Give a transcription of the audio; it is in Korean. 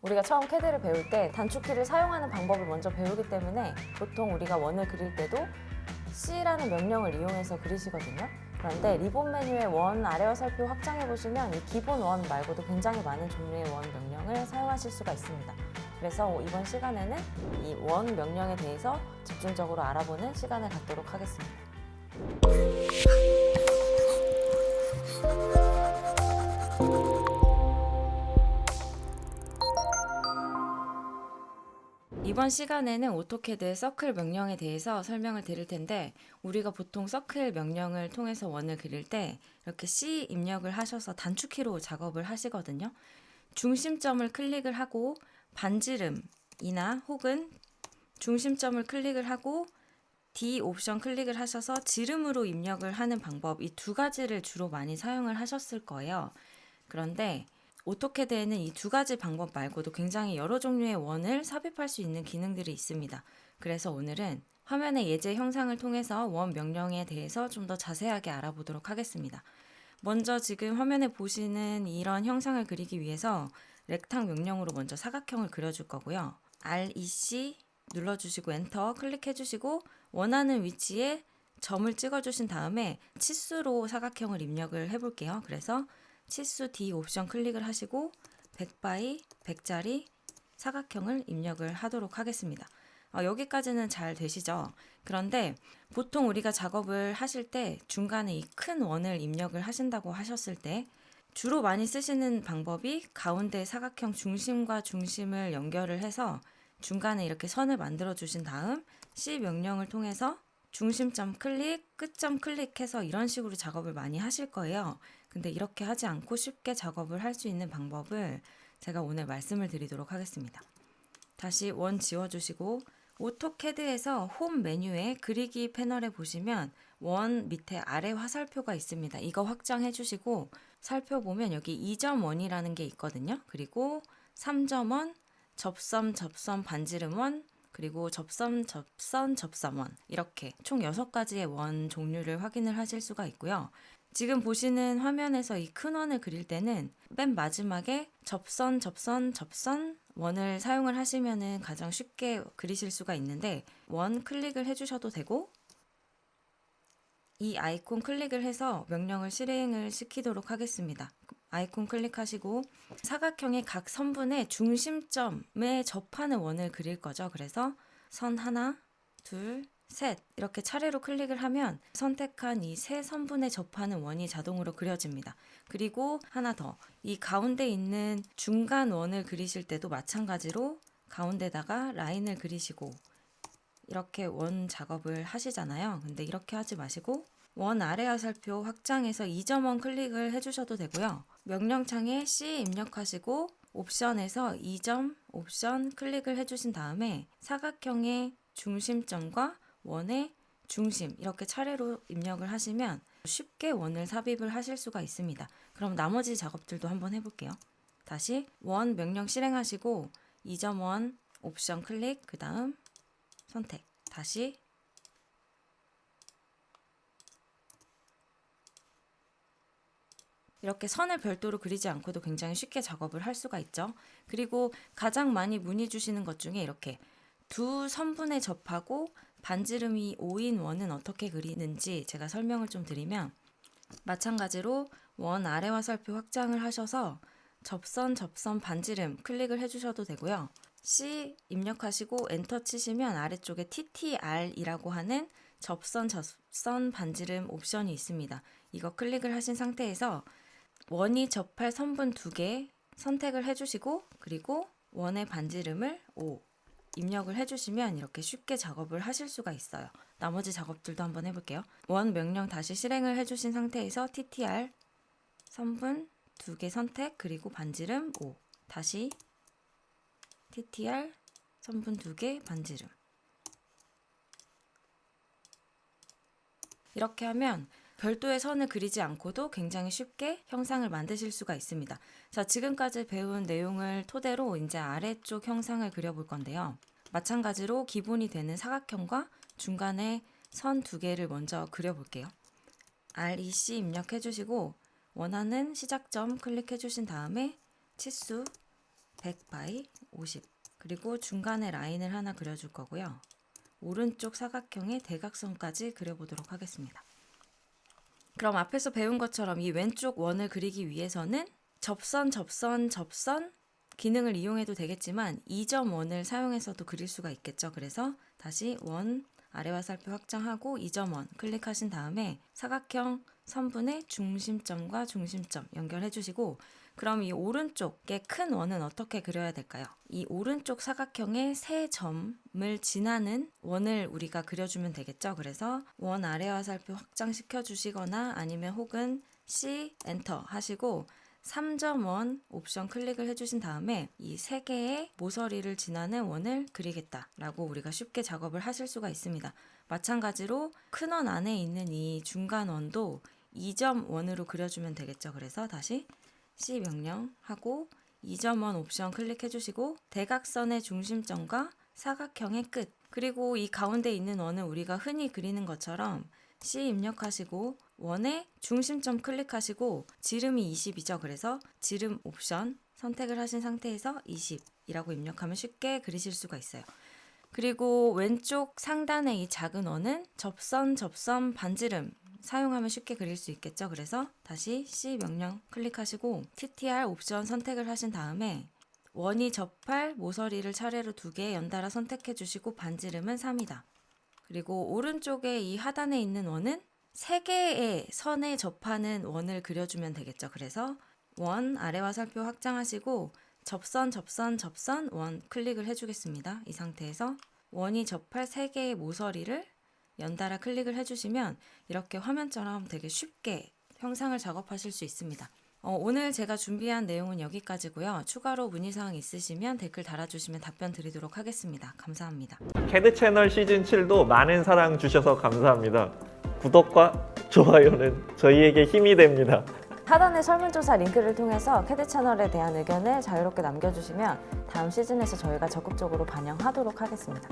우리가 처음 캐드를 배울 때 단축키를 사용하는 방법을 먼저 배우기 때문에 보통 우리가 원을 그릴 때도 C라는 명령을 이용해서 그리시거든요. 그런데 리본 메뉴의 원 아래와 살표 확장해 보시면 이 기본 원 말고도 굉장히 많은 종류의 원 명령을 사용하실 수가 있습니다. 그래서 이번 시간에는 이 원 명령에 대해서 집중적으로 알아보는 시간을 갖도록 하겠습니다. 이번 시간에는 오토캐드의 서클 명령에 대해서 설명을 드릴 텐데, 우리가 보통 서클 명령을 통해서 원을 그릴 때 이렇게 C 입력을 하셔서 단축키로 작업을 하시거든요. 중심점을 클릭을 하고 반지름이나 혹은 중심점을 클릭을 하고 D 옵션 클릭을 하셔서 지름으로 입력을 하는 방법, 이 두 가지를 주로 많이 사용을 하셨을 거예요. 그런데 오토캐드에는 이 두 가지 방법 말고도 굉장히 여러 종류의 원을 삽입할 수 있는 기능들이 있습니다. 그래서 오늘은 화면의 예제 형상을 통해서 원 명령에 대해서 좀 더 자세하게 알아보도록 하겠습니다. 먼저 지금 화면에 보시는 이런 형상을 그리기 위해서 렉탕 명령으로 먼저 사각형을 그려줄 거고요. REC 눌러주시고 엔터 클릭해주시고 원하는 위치에 점을 찍어주신 다음에 치수로 사각형을 입력을 해볼게요. 그래서 치수 D 옵션 클릭을 하시고 100 x 100짜리 사각형을 입력을 하도록 하겠습니다. 여기까지는 잘 되시죠? 그런데 보통 우리가 작업을 하실 때 중간에 이 큰 원을 입력을 하신다고 하셨을 때 주로 많이 쓰시는 방법이 가운데 사각형 중심과 중심을 연결을 해서 중간에 이렇게 선을 만들어 주신 다음 C 명령을 통해서 중심점 클릭, 끝점 클릭해서 이런 식으로 작업을 많이 하실 거예요. 근데 이렇게 하지 않고 쉽게 작업을 할 수 있는 방법을 제가 오늘 말씀을 드리도록 하겠습니다. 다시 원 지워주시고 오토캐드에서 홈 메뉴에 그리기 패널에 보시면 원 밑에 아래 화살표가 있습니다. 이거 확장해 주시고 살펴보면 여기 2.1이라는 게 있거든요. 그리고 3.1, 접선 반지름 원, 그리고 접선 원, 이렇게 총 6가지의 원 종류를 확인을 하실 수가 있고요. 지금 보시는 화면에서 이 큰 원을 그릴 때는 맨 마지막에 접선 원을 사용을 하시면은 가장 쉽게 그리실 수가 있는데, 원 클릭을 해주셔도 되고 이 아이콘 클릭을 해서 명령을 실행을 시키도록 하겠습니다. 아이콘 클릭하시고 사각형의 각 선분의 중심점에 접하는 원을 그릴 거죠. 그래서 선 하나, 둘, 셋 이렇게 차례로 클릭을 하면 선택한 이 세 선분에 접하는 원이 자동으로 그려집니다. 그리고 하나 더, 이 가운데 있는 중간 원을 그리실 때도 마찬가지로 가운데다가 라인을 그리시고 이렇게 원 작업을 하시잖아요. 근데 이렇게 하지 마시고 원 아래 화살표 확장해서 2.1 클릭을 해주셔도 되고요. 명령창에 C 입력하시고 옵션에서 2점 옵션 클릭을 해주신 다음에 사각형의 중심점과 원의 중심 이렇게 차례로 입력을 하시면 쉽게 원을 삽입을 하실 수가 있습니다. 그럼 나머지 작업들도 한번 해볼게요. 다시 원 명령 실행하시고 2.1 옵션 클릭, 그 다음 선택, 다시 이렇게 선을 별도로 그리지 않고도 굉장히 쉽게 작업을 할 수가 있죠. 그리고 가장 많이 문의 주시는 것 중에 이렇게 두 선분에 접하고 반지름이 5인 원은 어떻게 그리는지 제가 설명을 좀 드리면, 마찬가지로 원 아래 화살표 확장을 하셔서 접선 반지름 클릭을 해주셔도 되고요. C 입력하시고 엔터 치시면 아래쪽에 TTR이라고 하는 접선 반지름 옵션이 있습니다. 이거 클릭을 하신 상태에서 원이 접할 선분 2개 선택을 해주시고 그리고 원의 반지름을 5 입력을 해주시면 이렇게 쉽게 작업을 하실 수가 있어요. 나머지 작업들도 한번 해볼게요. 원 명령 다시 실행을 해주신 상태에서 TTR 선분 2개 선택 그리고 반지름 5, 다시 TTR 선분 2개 반지름, 이렇게 하면 별도의 선을 그리지 않고도 굉장히 쉽게 형상을 만드실 수가 있습니다. 자, 지금까지 배운 내용을 토대로 이제 아래쪽 형상을 그려볼 건데요. 마찬가지로 기본이 되는 사각형과 중간에 선 2개를 먼저 그려볼게요. REC 입력해 주시고 원하는 시작점 클릭해 주신 다음에 치수 100 by 50. 그리고 중간에 라인을 하나 그려줄 거고요. 오른쪽 사각형의 대각선까지 그려보도록 하겠습니다. 그럼 앞에서 배운 것처럼 이 왼쪽 원을 그리기 위해서는 접선 기능을 이용해도 되겠지만 2점 원을 사용해서도 그릴 수가 있겠죠. 그래서 다시 원 아래와 살펴 확장하고 2점 원 클릭하신 다음에 사각형 선분의 중심점과 중심점 연결해 주시고, 그럼 이 오른쪽에 큰 원은 어떻게 그려야 될까요? 이 오른쪽 사각형의 세 점을 지나는 원을 우리가 그려주면 되겠죠. 그래서 원 아래와 살펴 확장시켜 주시거나 아니면 혹은 C 엔터 하시고 3점 원 옵션 클릭을 해주신 다음에 이 세 개의 모서리를 지나는 원을 그리겠다라고 우리가 쉽게 작업을 하실 수가 있습니다. 마찬가지로 큰 원 안에 있는 이 중간 원도 2점 원으로 그려주면 되겠죠. 그래서 다시 C 명령하고 2점 원 옵션 클릭해 주시고 대각선의 중심점과 사각형의 끝, 그리고 이 가운데 있는 원은 우리가 흔히 그리는 것처럼 C 입력하시고 원의 중심점 클릭하시고 지름이 20이죠. 그래서 지름 옵션 선택을 하신 상태에서 20이라고 입력하면 쉽게 그리실 수가 있어요. 그리고 왼쪽 상단의 이 작은 원은 접선 반지름 사용하면 쉽게 그릴 수 있겠죠. 그래서 다시 C 명령 클릭하시고 TTR 옵션 선택을 하신 다음에 원이 접할 모서리를 차례로 2개 연달아 선택해 주시고 반지름은 3이다. 그리고 오른쪽에 이 하단에 있는 원은 3개의 선에 접하는 원을 그려주면 되겠죠. 그래서 원 아래와 살펴 확장하시고 접선 원 클릭을 해주겠습니다. 이 상태에서 원이 접할 3개의 모서리를 연달아 클릭을 해주시면 이렇게 화면처럼 되게 쉽게 형상을 작업하실 수 있습니다. 오늘 제가 준비한 내용은 여기까지고요. 추가로 문의사항 있으시면 댓글 달아주시면 답변 드리도록 하겠습니다. 감사합니다. 캐드 채널 시즌 7도 많은 사랑 주셔서 감사합니다. 구독과 좋아요는 저희에게 힘이 됩니다. 하단의 설문조사 링크를 통해서 캐드 채널에 대한 의견을 자유롭게 남겨주시면 다음 시즌에서 저희가 적극적으로 반영하도록 하겠습니다.